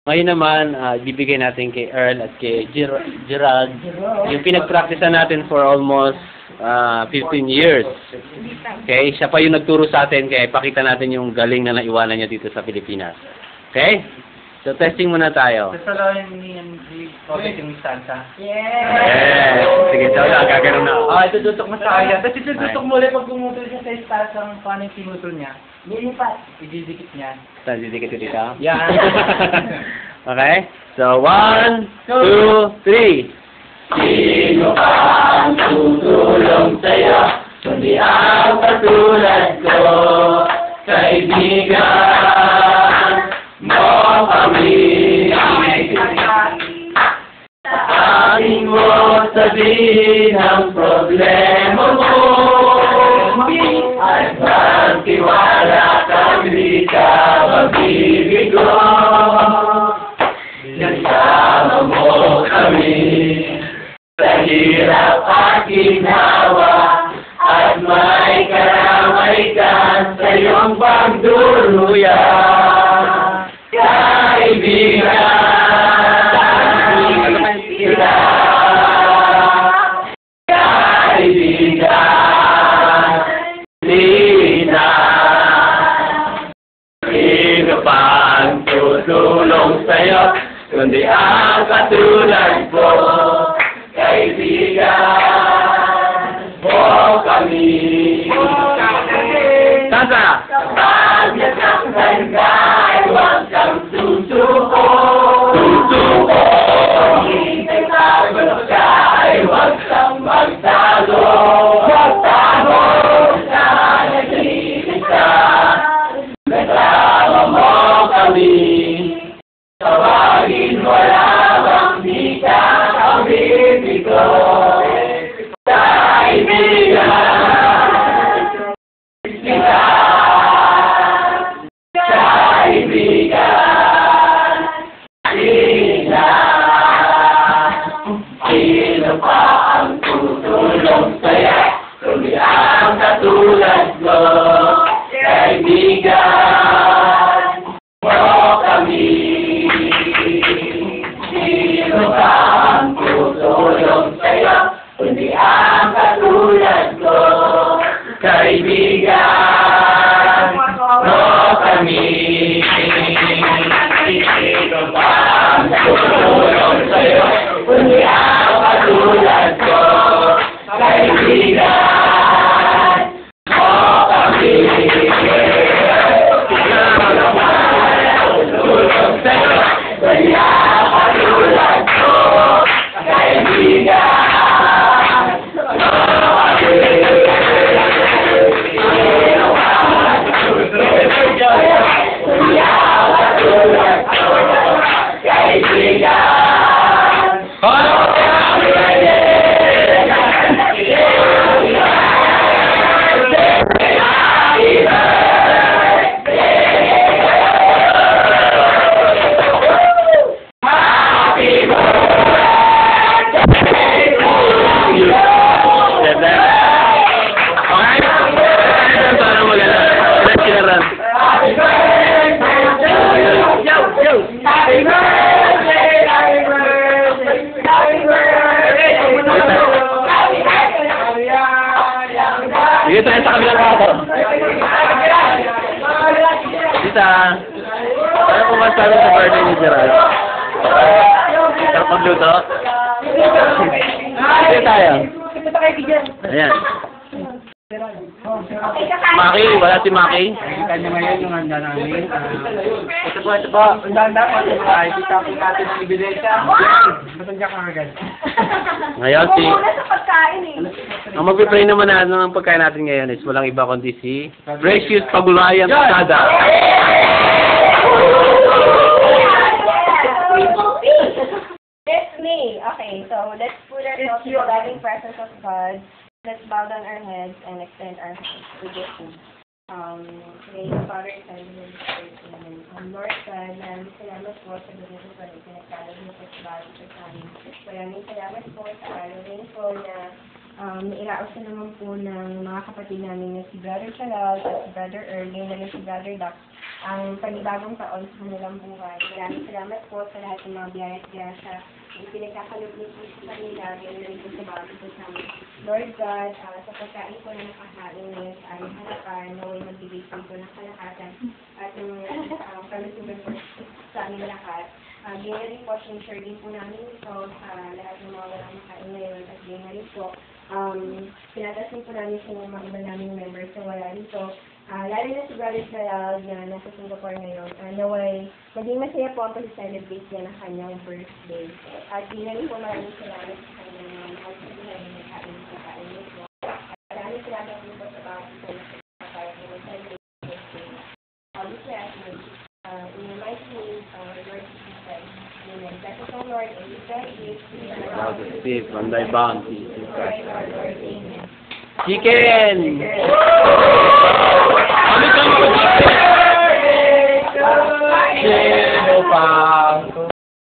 Ngayon naman, ibibigay natin kay Earl at kay Gerald yung pinag-practicean natin for almost 15 years. Okay? Siya pa yung nagturo sa atin, kaya ipakita natin yung galing na naiwanan niya dito sa Pilipinas. Okay? So, testing muna tayo. Sasalayan ni Kobe yung salsa. Yes! Sige, so lang, gagano'n na. Itututok mo sa kanya. Tapos itututok mo ulit pag pumutol siya sa salsa ng paano yung pinutol niya. Nilipat. Ididikit niya. Saan didikit ko dito? Yan. Okay? So, 1, 2, 3. Sino pa ang tutulong sa'yo, kundi ang katulad ko, kaibigan mo kami. Aking mo sabihin ang problema mo, at magtiwala kang di ka magbibigo. Kasama mo kami sa hirap at ginawa, at may karamay ka sa iyong pagduluya. Kaibigan, kita. Kaibigan, Lina. Sino pa ang tutulong sa'yo, kundi ang katulad ko, kaibigan mo kami. Sasa! Kapag nasaktan ka, huwag kang susuko. Susuko! Hintay tagot ka, huwag kang magtago. Magtago! Nanatilig ka, kasama mo kami. Tawagin mo lamang, di ka kabibigo. Kaibigan, kita. Kaibigan, kita. Sino pa ang tutulong sa'yo, kundi ang katulad ko, kaibigan mo kami. Sino pa ang tutulong sa'yo, kundi ang katulad ko, kaibigan mo kami. Sino pa ang tutulong sa'yo, kundi ang katulad ko, kaibigan mo kami. Sige tayo sa kabilang kaso. Tita, ano po masabi sa birthday ni Gerald? Sarap magluto? Sige tayo. Ayan. Maki, wala si Maki. Kanya ngayon yung handa namin. Ito po. Ang handa ko. Ay, itapon natin ang ebidensya. Matandya ka agad. Ngayon, Muna sa pagkain eh. ang magpipray naman na ng pagkain natin ngayon is walang iba kundi si Precious Pagulayan Pasada. It's me. Okay, so let's put ourselves in the loving presence of God. Let's bow down our heads and extend our hands to this. May Father, Son, and Spirit, Amen. Lord God, maraming salamat po sa ganito po na pinagkalog mo po sa bawat isa sa amin. Maraming salamat po sa araw rin po na nairaos na naman po ng mga kapatid namin na si Brother Chalal at si Brother Erling na si Brother Doc ang panibagong taon sa kanilang buhay. Maraming salamat po sa lahat ng mga biyaya at grasya na pinagkakalog niyo po sa kanila rin po sa bawat isa sa amin. Lord God, sa pagkain po na nakahain ngayon sa aming harapan, naway magbigay po ito ng kalahatan at yung kalusugan po sa aming lahat. Ganyan rin po, sinshare din po namin ito sa lahat ng mga walang makain ngayon at ganyan rin po, pinatasin po namin sa mga iba naming members na wala dito. Lalo na si Brother Salal na nasa Singapore ngayon, naway maging masaya po ang pag-celebrate niya ng kanyang birthday. At ganyan rin po maraming salamat sa kanyang pagsabihan na nagkain sa kain nito. Maraming salamat din po sa bawat isa na para po mag-celebrate birthday. This last in the mighty name of our Lord Jesus Christ. Amen. That is our Lord, and we thank you. Thou receive from thy bounty. In Christ. Amen. Chicken! Kami ka mo chicken! Sino pa?